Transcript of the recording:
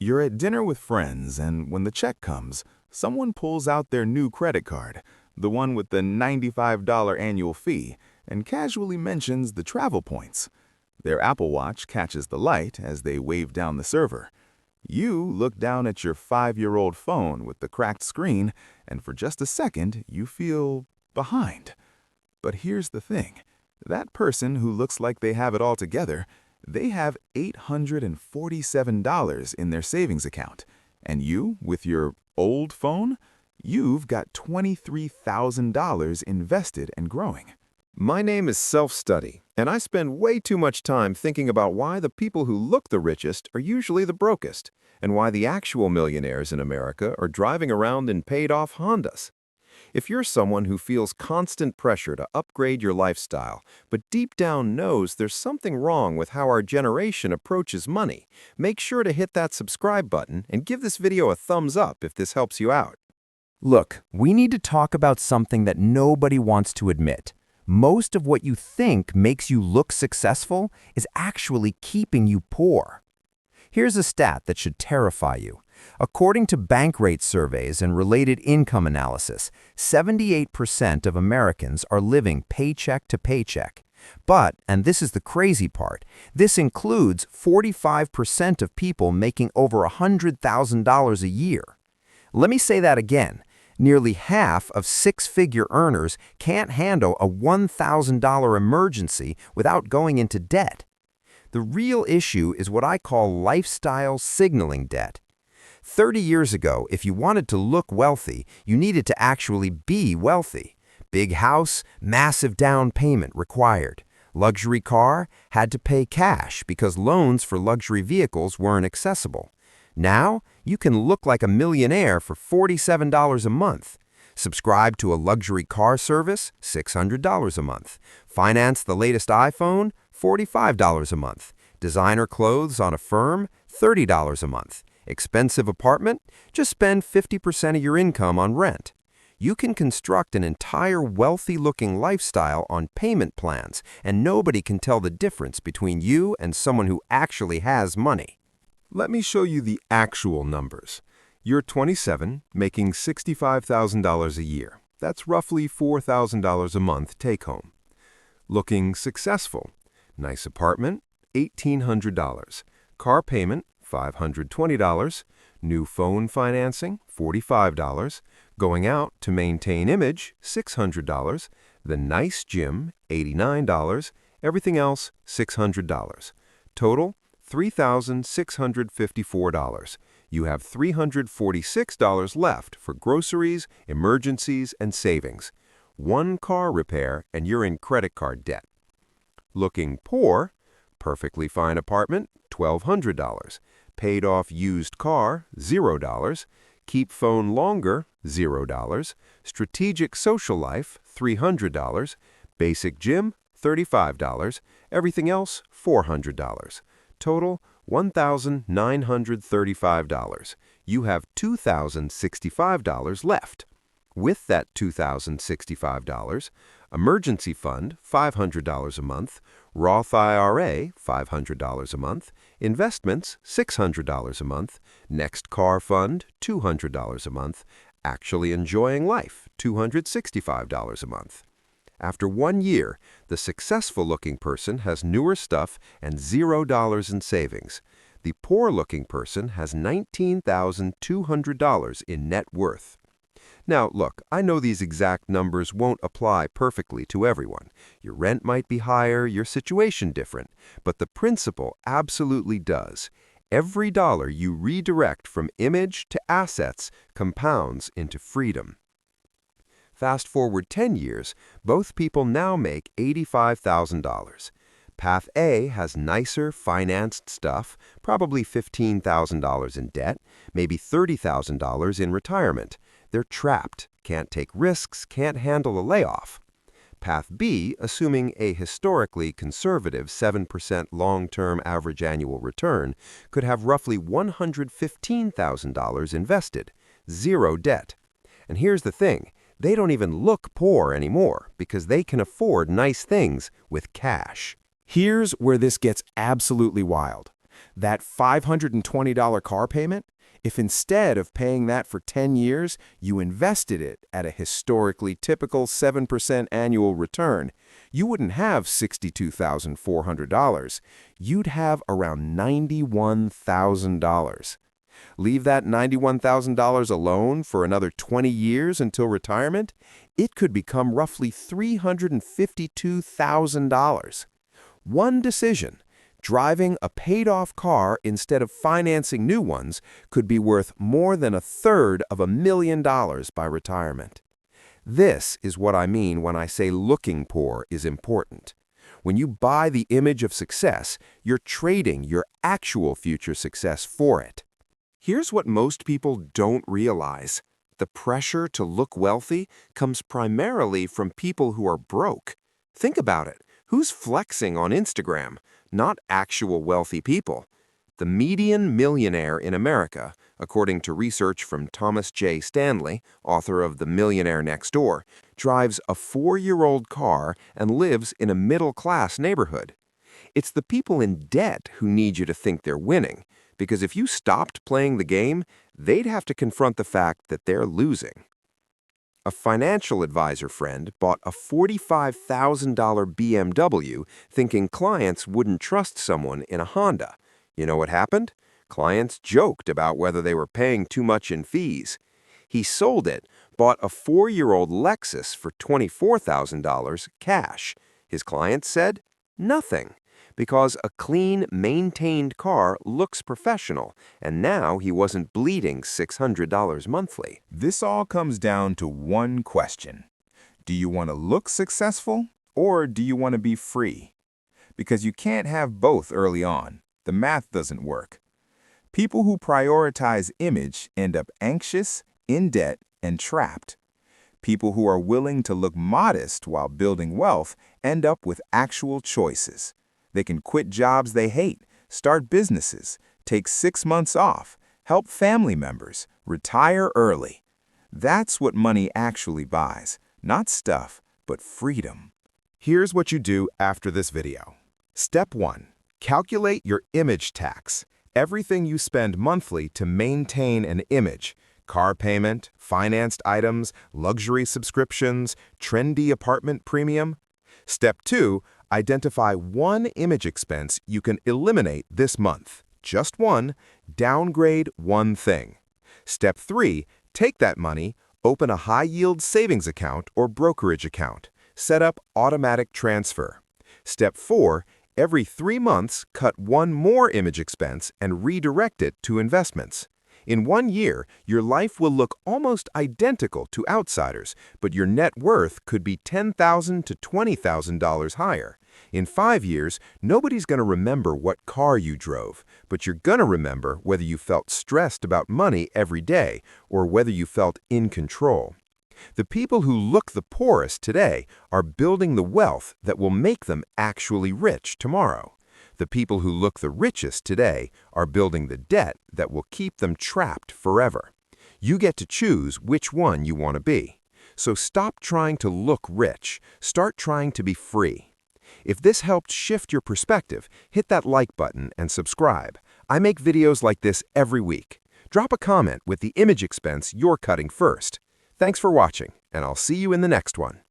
You're at dinner with friends, and when the check comes, someone pulls out their new credit card, the one with the $95 annual fee, and casually mentions the travel points. Their Apple Watch catches the light as they wave down the server. You look down at your 5-year-old phone with the cracked screen, and for just a second, you feel behind. But here's the thing. That person who looks like they have it all together, they have $847 in their savings account. And you, with your old phone, you've got $23,000 invested and growing. My name is Self-Study, and I spend way too much time thinking about why the people who look the richest are usually the brokest, and why the actual millionaires in America are driving around in paid-off Hondas. If you're someone who feels constant pressure to upgrade your lifestyle, but deep down knows there's something wrong with how our generation approaches money, make sure to hit that subscribe button and give this video a thumbs up if this helps you out. Look, we need to talk about something that nobody wants to admit. Most of what you think makes you look successful is actually keeping you poor. Here's a stat that should terrify you. According to bank rate surveys and related income analysis, 78% of Americans are living paycheck to paycheck. But, and this is the crazy part, this includes 45% of people making over $100,000 a year. Let me say that again. Nearly half of six-figure earners can't handle a $1,000 emergency without going into debt. The real issue is what I call lifestyle signaling debt. 30 years ago, if you wanted to look wealthy, you needed to actually be wealthy. Big house, massive down payment required. Luxury car, had to pay cash because loans for luxury vehicles weren't accessible. Now, you can look like a millionaire for $47 a month. Subscribe to a luxury car service, $600 a month. Finance the latest iPhone, $45 a month. Designer clothes on a firm, $30 a month. Expensive apartment? Just spend 50% of your income on rent. You can construct an entire wealthy-looking lifestyle on payment plans, and nobody can tell the difference between you and someone who actually has money. Let me show you the actual numbers. You're 27, making $65,000 a year. That's roughly $4,000 a month take-home. Looking successful. Nice apartment, $1,800. Car payment, $520. New phone financing, $45. Going out to maintain image, $600. The nice gym, $89. Everything else, $600. Total, $3,654. You have $346 left for groceries, emergencies, and savings. One car repair and you're in credit card debt. Looking poor, perfectly fine apartment, $1,200. Paid off used car, $0. Keep phone longer, $0. Strategic social life, $300. Basic gym, $35. Everything else, $400. Total, $1,935. You have $2,065 left. With that $2,065, emergency fund, $500 a month, Roth IRA, $500 a month, investments, $600 a month, next car fund, $200 a month, actually enjoying life, $265 a month. After 1 year, the successful-looking person has newer stuff and $0 in savings. The poor-looking person has $19,200 in net worth. Now, look, I know these exact numbers won't apply perfectly to everyone. Your rent might be higher, your situation different, but the principle absolutely does. Every dollar you redirect from image to assets compounds into freedom. Fast forward 10 years, both people now make $85,000. Path A has nicer, financed stuff, probably $15,000 in debt, maybe $30,000 in retirement. They're trapped, can't take risks, can't handle a layoff. Path B, assuming a historically conservative 7% long-term average annual return, could have roughly $115,000 invested, zero debt. And here's the thing. They don't even look poor anymore because they can afford nice things with cash. Here's where this gets absolutely wild. That $520 car payment, if instead of paying that for 10 years, you invested it at a historically typical 7% annual return, you wouldn't have $62,400. You'd have around $91,000. Leave that $91,000 alone for another 20 years until retirement, it could become roughly $352,000. One decision, driving a paid-off car instead of financing new ones, could be worth more than a third of $1 million by retirement. This is what I mean when I say looking poor is important. When you buy the image of success, you're trading your actual future success for it. Here's what most people don't realize. The pressure to look wealthy comes primarily from people who are broke. Think about it. Who's flexing on Instagram? Not actual wealthy people. The median millionaire in America, according to research from Thomas J. Stanley, author of The Millionaire Next Door, drives a 4-year-old car and lives in a middle-class neighborhood. It's the people in debt who need you to think they're winning, because if you stopped playing the game, they'd have to confront the fact that they're losing. A financial advisor friend bought a $45,000 BMW thinking clients wouldn't trust someone in a Honda. You know what happened? Clients joked about whether they were paying too much in fees. He sold it, bought a 4-year-old Lexus for $24,000 cash. His clients said, nothing, because a clean, maintained car looks professional, and now he wasn't bleeding $600 monthly. This all comes down to one question. Do you want to look successful, or do you want to be free? Because you can't have both early on. The math doesn't work. People who prioritize image end up anxious, in debt, and trapped. People who are willing to look modest while building wealth end up with actual choices. They can quit jobs they hate, start businesses, take 6 months off, help family members, retire early. That's what money actually buys. Not stuff, but freedom. Here's what you do after this video. Step 1. Calculate your image tax. Everything you spend monthly to maintain an image. Car payment, financed items, luxury subscriptions, trendy apartment premium. Step 2. Identify one image expense you can eliminate this month. Just one. Downgrade one thing. Step 3. Take that money, open a high-yield savings account or brokerage account. Set up automatic transfer. Step 4. Every 3 months, cut one more image expense and redirect it to investments. In 1 year, your life will look almost identical to outsiders, but your net worth could be $10,000 to $20,000 higher. In 5 years, nobody's going to remember what car you drove, but you're going to remember whether you felt stressed about money every day or whether you felt in control. The people who look the poorest today are building the wealth that will make them actually rich tomorrow. The people who look the richest today are building the debt that will keep them trapped forever. You get to choose which one you want to be. So stop trying to look rich. Start trying to be free. If this helped shift your perspective, hit that like button and subscribe. I make videos like this every week. Drop a comment with the image expense you're cutting first. Thanks for watching, and I'll see you in the next one.